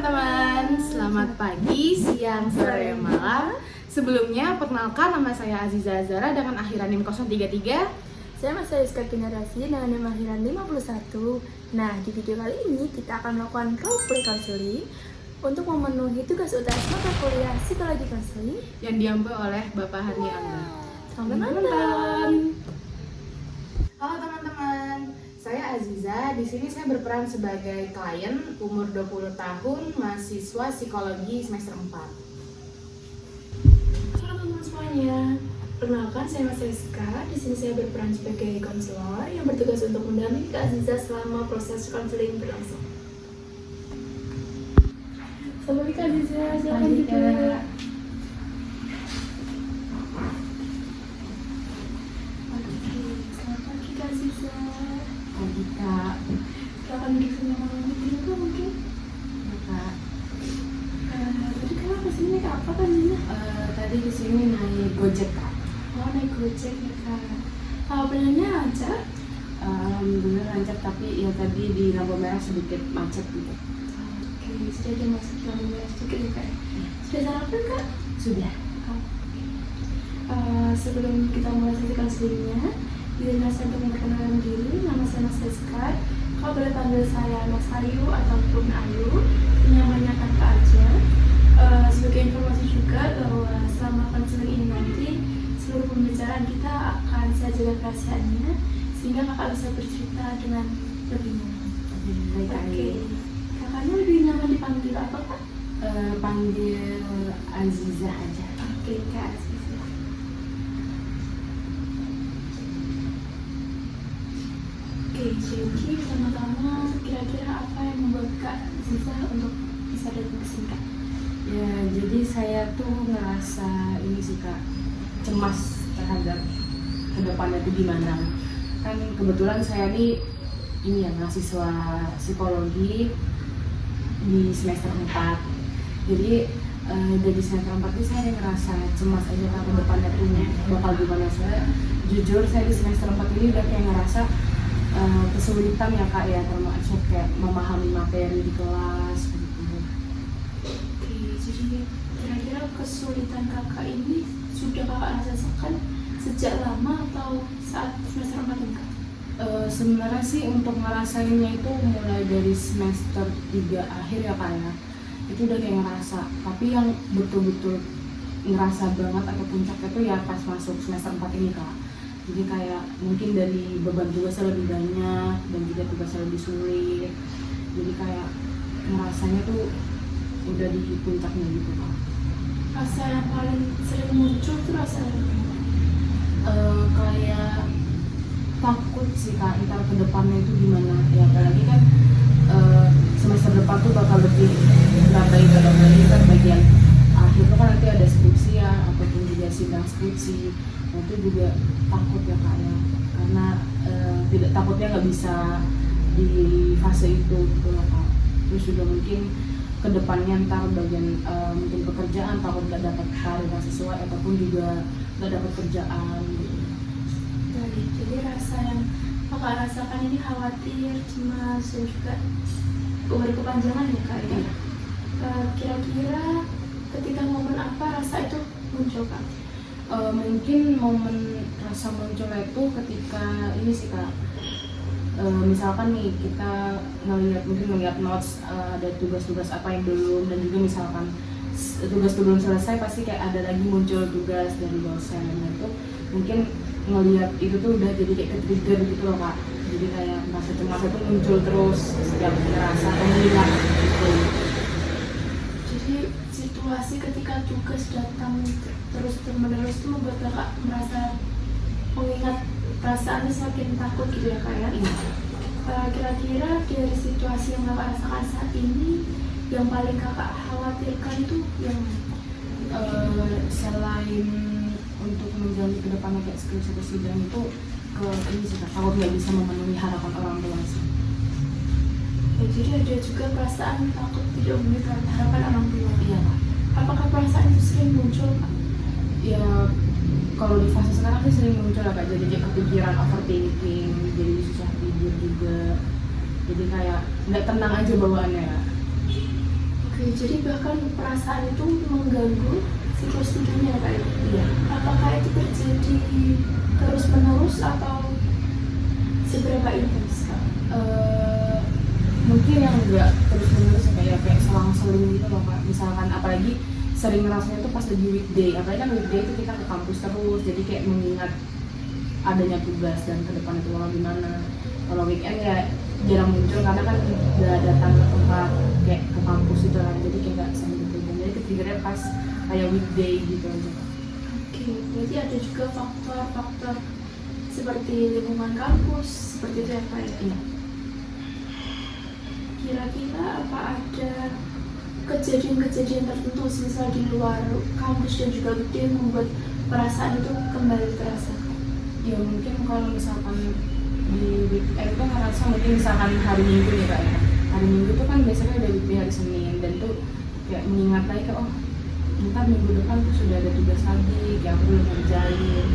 teman-teman, selamat pagi, siang, sore, malam. Sebelumnya, perkenalkan nama saya Aziza Azara dengan akhiran NIM 033. Saya masih Iskar Generasi dengan NIM akhiran 51. Nah, di video kali ini kita akan melakukan role play counseling untuk memenuhi tugas UTS mata kuliah Psikologi Konseling yang diambil oleh Bapak Hani Angga. Selamat menonton. Halo teman-teman, saya Aziza. Di sini saya berperan sebagai klien, umur 20 tahun, mahasiswa psikologi semester 4. Halo teman-teman semuanya. Perkenalkan, saya Mas Rizka. Di sini saya berperan sebagai konselor yang bertugas untuk mendampingi Kak Aziza selama proses konseling berlangsung. Selamat pagi Kak Aziza, silakan duduk. Selamat pagi Kak Aziza. Pagi Kak. Silakan duduk sama mama dulu mungkin. Ya, Kak. Tadi kamu kesini naik apa Kak Aziza? Tadi di sini naik Gojek Kak. Oh, naik Gojek ya Kak. Benernya lancar? Alhamdulillah lancar, tapi ya tadi di lampu merah sedikit macet gitu. Oke, sudah ada masuk lampu merah sedikit ya Kak. Sudah sarapan Kak? Sudah. Sebelum kita mulai sesi konselingnya, izinkan saya untuk memperkenalkan diri. Nama saya Mas Rizka. Kau boleh panggil saya Mas Ayu ataupun Ayu, nyamannya kakak aja. Sebagai informasi juga bahwa selama konseling ini nanti seluruh pembicaraan kita akan saya jaga kerahasiaannya sehingga kakak bisa bercerita dengan lebih nyaman. Oke. Kakaknya lebih nyaman dipanggil apa Kak? Panggil Aziza aja. Oke Kak Aziza. Oke, jadi pertama-tama kira-kira apa yang membuat Kak Aziza untuk bisa datang ke sini Kak? Ya, jadi saya tuh ngerasa ini sih Kak, cemas terhadap kedepannya tuh gimana. Kan kebetulan saya nih ini ya mahasiswa psikologi di semester 4. Jadi dari semester 4 ini saya ngerasa cemas aja Kak, kedepannya tuh bakal gimana. Soalnya jujur saya di semester 4 ini udah kayak ngerasa kesulitan ya Kak ya, termasuk kayak memahami materi di kelas gitu. Oke, jadi kira-kira kesulitan kakak ini sudah kakak rasakan sejak lama atau saat semester 4 ini Kak? Sebenarnya sih untuk ngerasainnya itu mulai dari semester 3 akhir ya Kak ya. Itu udah kayak ngerasa, tapi yang betul-betul ngerasa banget atau puncaknya tuh ya pas masuk semester 4 ini Kak. Jadi kayak mungkin dari beban tugasnya lebih banyak dan juga tugasnya lebih sulit. Jadi kayak ngerasanya tuh udah di puncaknya gitu Kak. Rasa yang paling sering muncul tuh rasa apa? Kayak takut sih Kak, ntar ke depannya itu gimana ya, apalagi kan semester depan tuh bakal lebih berat lagi kan bagian akhir tuh kan nanti ada skripsi ya, ataupun juga sidang skripsi. Nah itu juga takut ya Kak ya, karena tidak takutnya nggak bisa di fase itu gitu loh Kak. Terus juga mungkin kedepannya ntar bagian mungkin pekerjaan takut nggak dapat karir yang sesuai ataupun juga nggak dapat kerjaan gitu. Jadi rasa yang kakak rasakan ini khawatir, cemas, dan juga berkepanjangan ya Kak ya? Kira-kira ketika momen apa rasa itu muncul Kak? Mungkin momen rasa munculnya itu ketika ini sih Kak, misalkan nih kita ngeliat notes, ada tugas-tugas apa yang belum, dan juga misalkan tugas itu belum selesai pasti kayak ada lagi muncul tugas dari dosen. Nah itu mungkin ngeliat itu tuh udah jadi kayak ke-trigger gitu loh Kak. Jadi kayak rasa cemas itu muncul terus setiap ngerasa mengingat gitu. Jadi situasi ketika tugas datang terus menerus itu membuat kakak merasa mengingat perasaannya semakin takut gitu ya Kak ya? Iya. Kira-kira dari situasi yang kakak rasakan saat ini yang paling kakak khawatirkan itu yang selain untuk menjalani ke depannya kayak skripsi atau sidang itu ke ini sih Kak, takut nggak bisa memenuhi harapan orang tua sih. ya, jadi ada juga perasaan takut tidak memenuhi harapan orang tua. Iya Kak. Apakah perasaan itu sering muncul Kak? Ya kalau di fase sekarang sih sering muncul ya Kak, jadi kayak kepikiran, overthinking, jadi susah tidur juga, jadi kayak nggak tenang aja bawaannya Kak. Oke, Oke, jadi bahkan perasaan itu mengganggu siklus tidurnya Kak ya? Iya. Apakah itu terjadi terus menerus atau seberapa intens Kak? Mungkin yang enggak terus menerus kayak selang-seling gitu loh Kak. Misalkan apalagi sering ngerasanya tuh pas lagi weekday, apalagi kan weekday itu kita ke kampus terus, jadi kayak mengingat adanya tugas dan ke depan itu bakal gimana. Kalau weekend ya jarang muncul karena kan udah datang ke tempat kayak ke kampus itu kan, jadi kayak gak sering gitu. Jadi ketriggernya pas kayak weekday gitu aja Kak. Oke, berarti ada juga faktor-faktor seperti lingkungan kampus, seperti itu ya Kak ya? Iya. Kira-kira apa ada kejadian-kejadian tertentu misal di luar kampus dan juga weekday membuat perasaan itu kembali terasa? Ya mungkin kalau misalkan di weekend tuh ngerasa mungkin misalkan hari Minggu nih Kak ya. Hari Minggu tuh kan biasanya ada weekday hari Senin, dan tuh kayak mengingat lagi ke ntar minggu depan tuh sudah ada tugas lagi, kayak aku belum ngerjain.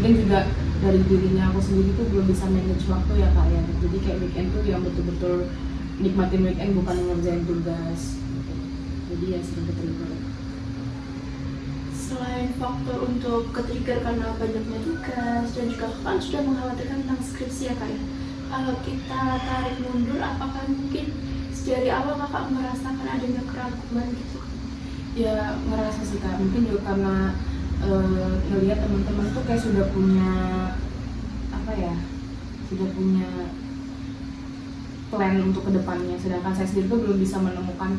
Mungkin juga dari dirinya aku sendiri tuh belum bisa manage waktu ya Kak ya. Jadi kayak weekend tuh yang betul-betul nikmatin weekend bukan ngerjain tugas gitu. Jadi ya sering ke-trigger. Selain faktor untuk ke-trigger karena banyaknya tugas dan juga kan sudah mengkhawatirkan tentang skripsi ya Kak ya. Kalau kita tarik mundur, apakah mungkin dari awal Kakak merasakan adanya keraguan gitu? Ya ngerasa sih Kak, mungkin juga karena ngelihat teman-teman tuh kayak sudah punya apa ya, sudah punya plan untuk kedepannya, sedangkan saya sendiri tuh belum bisa menemukan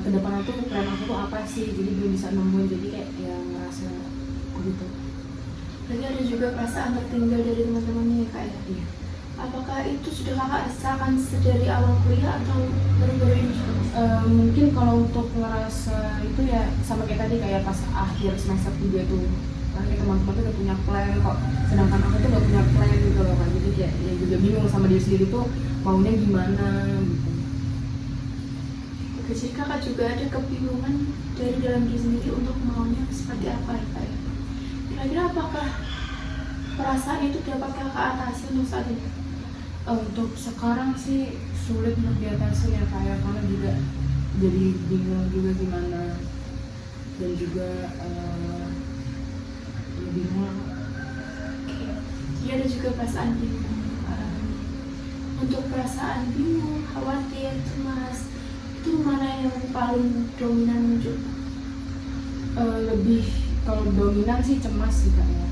kedepannya tuh plan aku tuh apa sih, jadi belum bisa nemuin, jadi kayak ya ngerasa gitu. Berarti ada juga perasaan tertinggal dari teman-temannya ya Kak ya? Iya. Apakah itu sudah Kakak rasakan sedari awal kuliah atau baru-baru ini juga? Mungkin kalau untuk ngerasa itu ya sama kayak tadi, kayak pas akhir semester 3 tuh kan kayak teman-teman tuh udah punya plan kok, sedangkan aku tuh gak punya plan gitu loh kan, jadi kayak ya juga bingung sama diri sendiri tuh maunya gimana gitu. Oke, jadi Kakak juga ada kebingungan dari dalam diri sendiri untuk maunya seperti apa ya Kak ya? Kira-kira apakah perasaan itu dapat Kakak atasi untuk saat ini? Untuk sekarang sih sulit untuk diatasi ya kayak, karena juga jadi bingung juga gimana, dan juga ya bingung. Oke, jadi ada juga perasaan bingung. Untuk perasaan bingung, khawatir, cemas, itu mana yang paling dominan muncul? Lebih kalau dominan sih cemas sih Kak ya.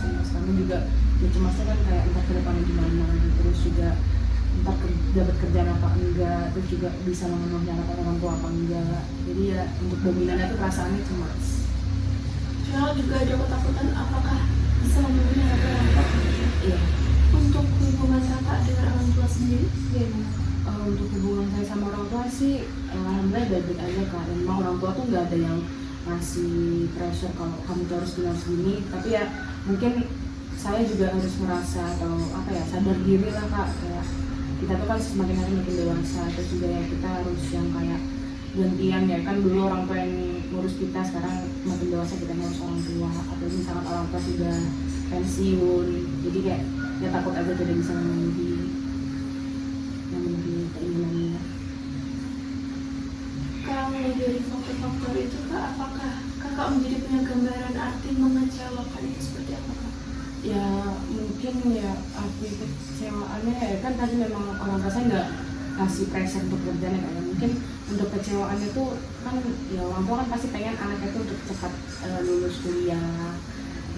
Cemas karena juga ya cemasnya kan kayak entar ke depannya gimana, terus juga entar dapat kerjaan apa enggak, terus juga bisa memenuhi harapan orang tua apa enggak. Jadi ya untuk dominannya tuh perasaannya cemas. Soalnya juga ada ketakutan apakah bisa memenuhi harapan orang tua? Iya. Untuk hubungan Kakak dengan orang tua sendiri, bagaimana? Untuk hubungan saya sama orang tua sih alhamdulillah baik-baik aja Kak. Dan memang orang tua tuh nggak ada yang ngasih pressure kalau kamu tuh harus bilang segini, tapi ya mungkin saya juga harus merasa atau apa ya, sadar diri lah Kak, kayak kita tuh kan semakin hari makin dewasa, terus juga ya kita harus yang kayak gantian ya kan, dulu orang tua yang ngurus kita, sekarang makin dewasa kita ngurus orang tua, atau misalkan orang tua sudah pensiun, jadi kayak ya takut aja tidak bisa memenuhi keinginannya. Kalau dari faktor-faktor itu Kak, apakah Kakak menjadi punya gambaran arti mengecewakan itu seperti apa Kak? Ya mungkin ya arti kecewaannya ya kan tadi memang orang tua saya nggak kasih pressure untuk kerjaan ya kayak, mungkin untuk kecewaannya tuh kan ya orang tua kan pasti pengen anaknya tuh untuk cepat lulus kuliah.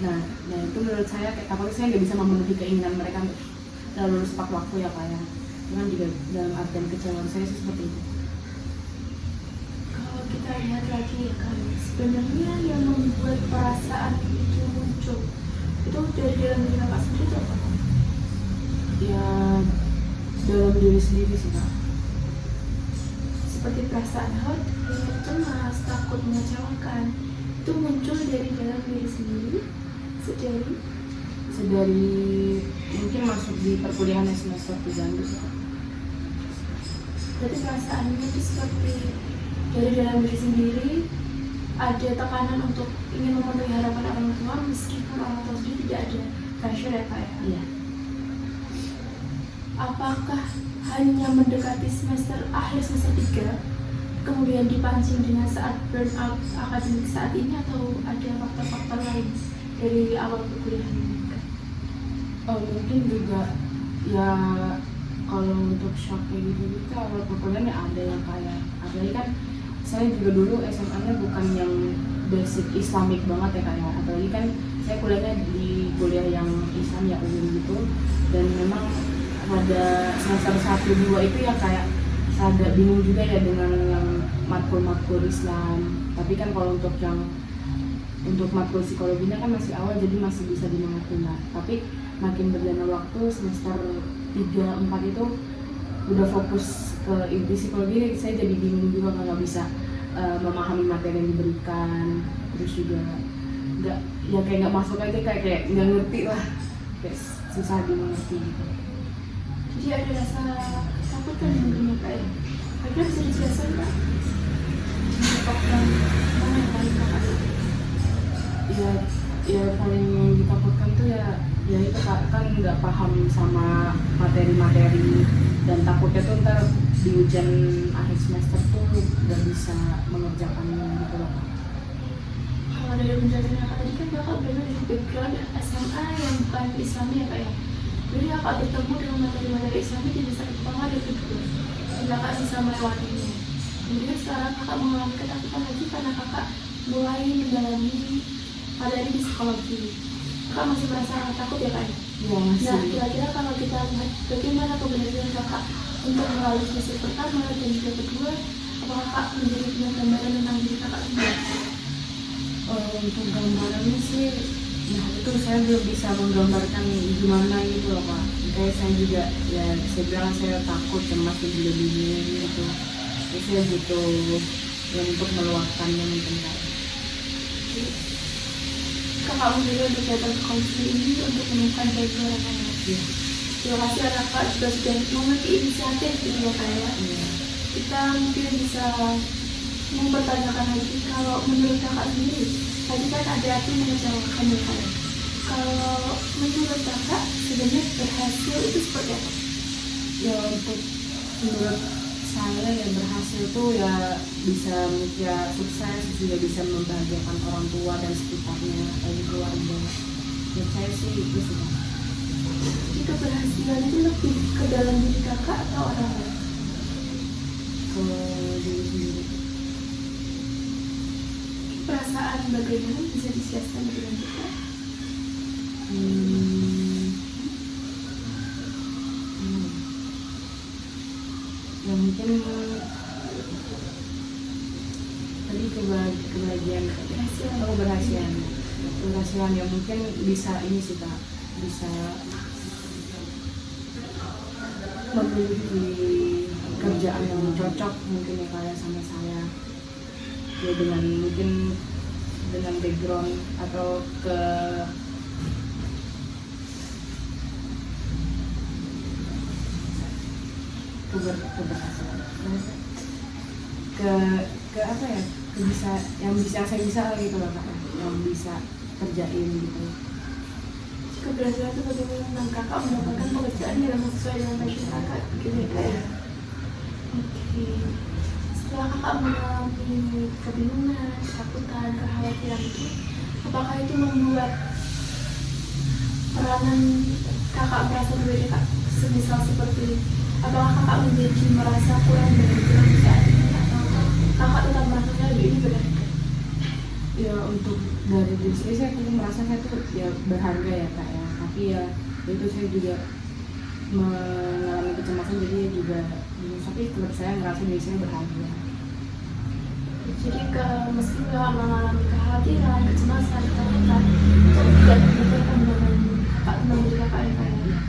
Nah itu menurut saya kayak takutnya saya nggak bisa memenuhi keinginan mereka untuk lulus tepat waktu ya kayak. Cuman juga dalam artian kecewaan saya sih seperti itu. Kalau kita lihat lagi ya Kak, sebenarnya yang membuat perasaan itu muncul itu dari dalam diri Kakak sendiri atau apa? Ya dalam diri sendiri sih Kak. Seperti perasaan khawatir, cemas, takut, mengecewakan, itu muncul dari dalam diri sendiri, sedari mungkin masuk di perkuliahan semester 3 gitu. Berarti perasaannya itu seperti dari dalam diri sendiri, ada tekanan untuk ingin memenuhi harapan orang tua meskipun orang tua sendiri tidak ada pressure ya Kak ya? Iya. Apakah hanya mendekati akhir semester 3 kemudian dipancing dengan saat burnout akademik saat ini, atau ada faktor-faktor lain dari awal perkuliahan ini? Oh, mungkin juga ya kalau untuk shock kayak gitu gitu awal perkuliahan ya ada yang kayak apalagi kan saya juga dulu SMA-nya bukan yang basic Islamic banget ya kayak apalagi kan saya kuliahnya di kuliah yang Islam ya umum gitu, dan memang ada semester 1-2 itu ya kayak agak bingung juga ya dengan yang matkul-matkul Islam. Tapi kan kalau untuk matkul psikologinya kan masih awal jadi masih bisa dimengerti lah. Tapi makin berjalan waktu semester 3-4 itu udah fokus ke inti psikologi, saya jadi bingung juga nggak bisa memahami materi yang diberikan, terus juga nggak ya kayak nggak masuk aja kayak nggak ngerti lah, kayak susah dimengerti gitu. Jadi ada rasa takut kan mungkin ya Kak ya? Kira bisa dijelaskan Kak? Faktor mana yang paling Kakak? Ya paling yang ditakutkan tuh ya itu Kak, kan nggak paham sama materi-materi, dan takutnya tuh ntar di ujian akhir semester tuh nggak bisa mengerjakannya gitu loh Kak. Kalau dari penjelasan Kakak tadi kan Kakak berasal dari background SMA yang bukan Islami ya Kak ya? Jadi Kakak bertemu dengan materi-materi Islami di besar kepala dan kedua, dan Kakak bisa melewatinya. Kemudian sekarang Kakak mengalami ketakutan lagi karena Kakak mulai mendalami materi di psikologi. Kakak masih merasa takut ya Kak? Ya masih. Nah, kira-kira kalau kita lihat bagaimana keberhasilan Kakak untuk melalui semester pertama dan juga kedua, apakah Kakak menjadi punya gambaran tentang diri Kakak sendiri? Untuk gambarannya sih, nah itu saya belum bisa menggambarkan gimana gitu loh Kak. Kayak saya juga ya saya bilang saya takut, cemas, bingung gitu. Jadi saya butuh yang untuk meluapkannya mungkin Kak. Kakak memilih untuk datang ke konseling ini untuk menemukan jalan yang Ya. terima kasih karena Kakak juga sudah memiliki inisiatif gitu ya Kak ya. Kita mungkin bisa mempertanyakan lagi, kalau menurut Kakak sendiri, tadi kan ada aku mengecewakan ya Kak. Kalau menurut Kakak sebenarnya berhasil itu seperti apa? Ya menurut saya ya berhasil tuh ya bisa ya sukses, juga bisa membahagiakan orang tua dan sekitarnya, dan keluarga. Menurut saya sih itu sih Kak. Jadi keberhasilan itu lebih ke dalam diri Kakak atau orang lain? Ke diri sendiri. Perasaan bagaimana bisa disiasatkan dengan kita? Ya mungkin tadi kebahagiaan keberhasilan ya mungkin bisa ini sih Kak, bisa memiliki kerjaan yang cocok mungkin ya kayak sama saya ya, dengan mungkin dengan background atau keberhasilan ke apa ya, yang saya bisa gitu loh Kak, yang bisa kerjain gitu. Keberhasilan itu bagaimana tentang Kakak mendapatkan pekerjaan yang sesuai dengan passion Kakak, begitu ya Kak ya? Oke. Setelah Kakak mengalami kebingungan, ketakutan, kekhawatiran itu, apakah itu membuat peranan Kakak merasa berbeda Kak? Semisal seperti, apakah Kakak menjadi merasa kurang berguna saat ini, atau Kakak tetap merasa ini berharga? Ya untuk dari diri saya tuh merasa saya tuh ya berharga ya Kak ya, tapi ya itu saya juga mengalami kecemasan, jadi juga tapi tetap saya merasa diri saya berharga. Jadi meski Kakak mengalami kekhawatiran, kecemasan, ketakutan, itu tidak menyebabkan dengan Kakak tentang diri Kakak yang kaya.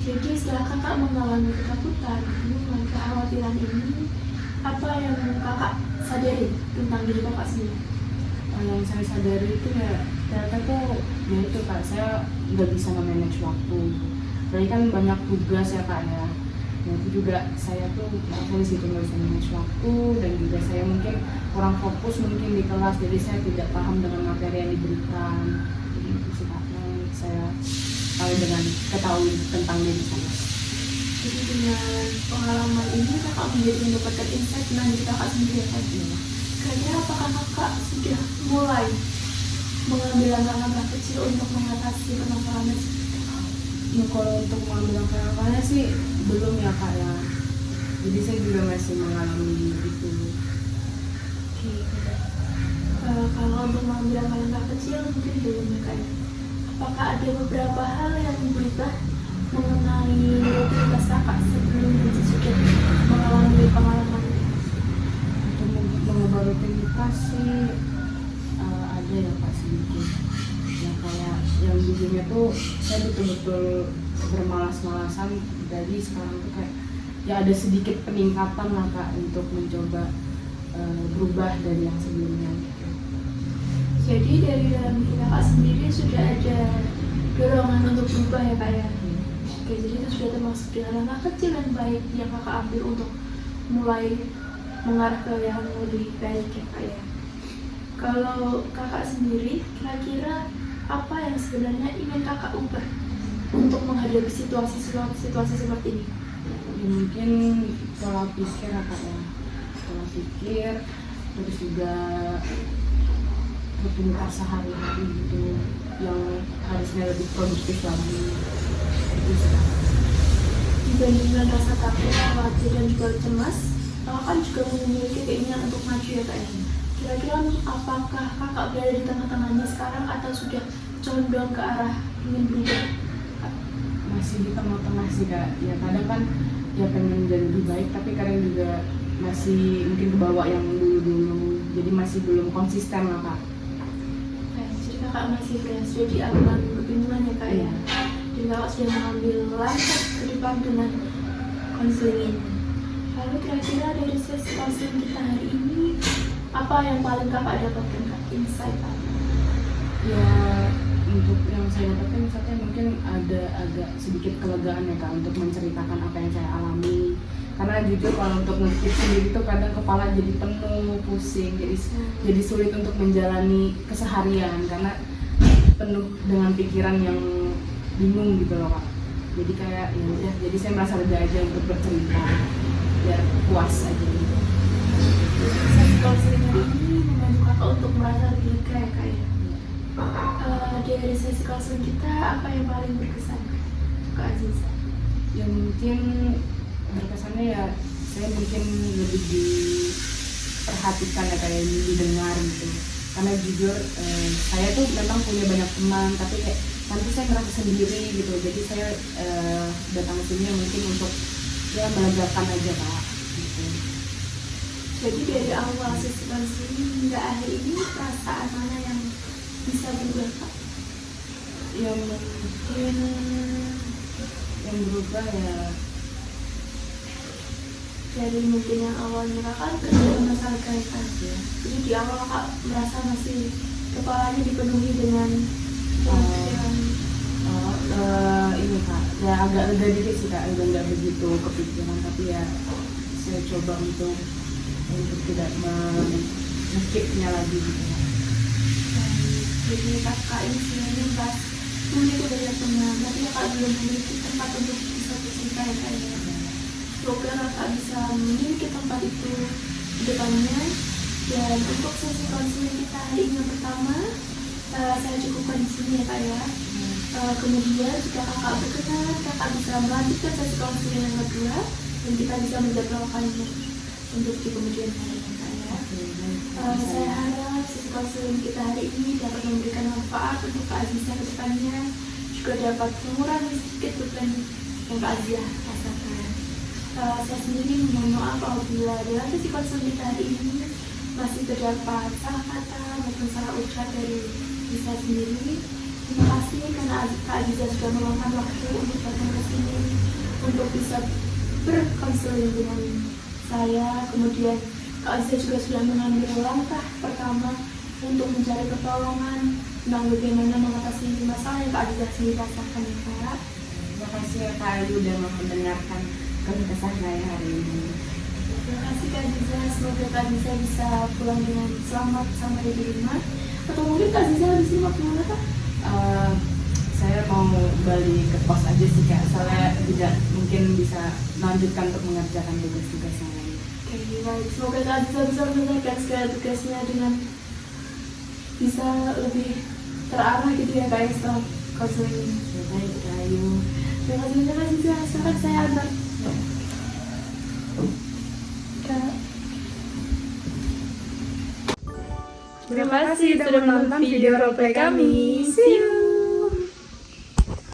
Jadi setelah Kakak mengalami ketakutan, kebingungan, kekhawatiran ini, apa yang Kakak sadari tentang diri Kakak sendiri? Yang saya sadari itu ya ternyata tuh ya itu Kak, saya nggak bisa memanage waktu. Jadi kan banyak tugas ya Kak ya. Nah itu juga saya tuh merasa di situ nggak bisa manage waktu, dan juga saya mungkin kurang fokus mungkin di kelas, jadi saya tidak paham dengan materi yang diberikan. Jadi itu sih Kak yang saya tahu tentang diri saya. Jadi dengan pengalaman ini kakak menjadi mendapatkan insight tentang diri kakak sendiri ya kan? Kira-kira apakah kakak sudah mulai mengambil langkah-langkah kecil untuk mengatasi permasalahan tersebut? Ya kalau untuk mengambil langkah-langkahnya sih belum ya kak ya. Jadi saya juga masih mengalami itu. Oke, kalau untuk mengambil langkah-langkah kecil mungkin belum ya kak ya. Apakah ada beberapa hal yang berubah mengenai rutinitas kakak sebelum sudah mengalami pengalaman? Untuk mengubah rutinitas sih ada ya kak sedikit. Ya kayak yang dulunya tuh saya betul-betul bermalas-malasan, jadi sekarang tuh kayak ya ada sedikit peningkatan lah kak untuk mencoba berubah dari yang sebelumnya. Jadi dari dalam diri kakak sendiri sudah ada dorongan untuk berubah ya kak ya? Oke, jadi itu sudah termasuk dengan langkah kecil dan baik yang kakak ambil untuk mulai mengarah ke yang lebih baik ya kak ya. Kalau kakak sendiri, kira-kira apa yang sebenarnya ingin kakak ubah untuk menghadapi situasi seperti ini? Ya, mungkin pola pikir ya kak ya, pola pikir, terus juga rutinitas sehari-hari gitu yang harusnya lebih produktif lagi. Itu sih. Dibandingkan rasa takut, khawatir, dan juga cemas, kakak kan juga memiliki keinginan untuk maju ya kak ya. Kira-kira apakah kakak berada di tengah-tengahnya sekarang atau sudah condong ke arah ingin berubah? Masih di tengah-tengah sih kak. Ya kadang kan ya pengen jadi lebih baik, tapi kadang juga masih mungkin kebawa yang dulu-dulu. Jadi masih belum konsisten lah kak. Jadi kakak masih berada di aman kebingungan ya kak ya. Dan kakak sudah mengambil langkah ke depan dengan konseling ini. Lalu kira-kira dari sesi konseling kita hari ini, apa yang paling kakak dapatkan kak? Insight apa? Ya untuk yang saya dapatkan misalnya mungkin ada agak sedikit kelegaan ya kak untuk menceritakan apa yang saya alami, karena jujur kalau untuk nge-keep sendiri tuh kadang kepala jadi penuh, pusing, jadi sulit untuk menjalani keseharian karena penuh dengan pikiran yang bingung gitu loh kak. Jadi kayak ya udah, jadi saya merasa lega aja untuk bercerita biar puas aja gitu. Sesi konseling hari ini membantu kakak untuk merasa lebih lega ya kak ya. Dari sesi konseling kita, apa yang paling berkesan Kak Aziza? Ya mungkin berkesannya ya saya mungkin lebih diperhatikan ya, kayak didengar gitu. Karena jujur saya tuh memang punya banyak teman, tapi kayak nanti saya merasa sendiri gitu. Jadi saya datang ke sini mungkin untuk ya melegakan aja kak gitu. Jadi dari awal sesi konseling hingga akhir ini perasaan mana yang bisa berubah kak? Yang mungkin yang berubah ya dari mungkin yang awalnya kakak kerja masalah kaitan ya. Jadi di awal kak merasa masih kepalanya dipenuhi dengan ini kak, ya agak lega dikit sih kak, nggak begitu kepikiran, tapi ya saya coba untuk tidak men-skipnya lagi gitu. Jadi kakak ini sebenarnya pas dulu itu banyak teman, tapi kakak belum memiliki tempat untuk bisa bercerita ya kak ya. Semoga kakak bisa memiliki tempat itu di depannya. Dan untuk sesi konseling kita hari ini yang pertama, saya cukupkan di sini ya kak ya. Kemudian jika kakak berkenan, kakak bisa melanjutkan sesi konseling yang kedua dan kita bisa menjadwalkannya untuk di kemudian hari ya kak ya. Saya harap sesi konseling kita hari ini dapat memberikan manfaat untuk Kak Aziza ke depannya, juga dapat mengurangi sedikit beban yang Kak Aziza rasakan. Saya sendiri mohon maaf apabila dalam sesi konseling kita hari ini masih terdapat salah kata maupun salah ucap dari Aziza sendiri. Terima kasih karena Kak Aziza sudah meluangkan waktu untuk datang ke sini untuk bisa berkonseling dengan saya. Kemudian Kak Aziza juga sudah mengambil langkah pertama untuk mencari pertolongan tentang bagaimana mengatasi masalah yang Kak Aziza sendiri rasakan ya Kak. Terima kasih ya kak Ayu udah mendengarkan keluh kesah saya hari ini. Terima kasih Kak Aziza, semoga Kak Aziza bisa pulang dengan selamat sampai di rumah. Atau mungkin Kak Aziza habis ini mau kemana Kak? Saya mau balik ke pos aja sih kak, soalnya tidak mungkin bisa lanjutkan untuk mengerjakan tugas-tugas yang lain. Oke, baik. Semoga Kak Aziza bisa menyelesaikan segala tugasnya dengan bisa lebih terarah gitu ya Kak setelah konseling ini. Baik, Kak Ayu. Terima kasih Aziza. Silakan saya antar. Kak. Terima kasih sudah menonton video roleplay kami. See you.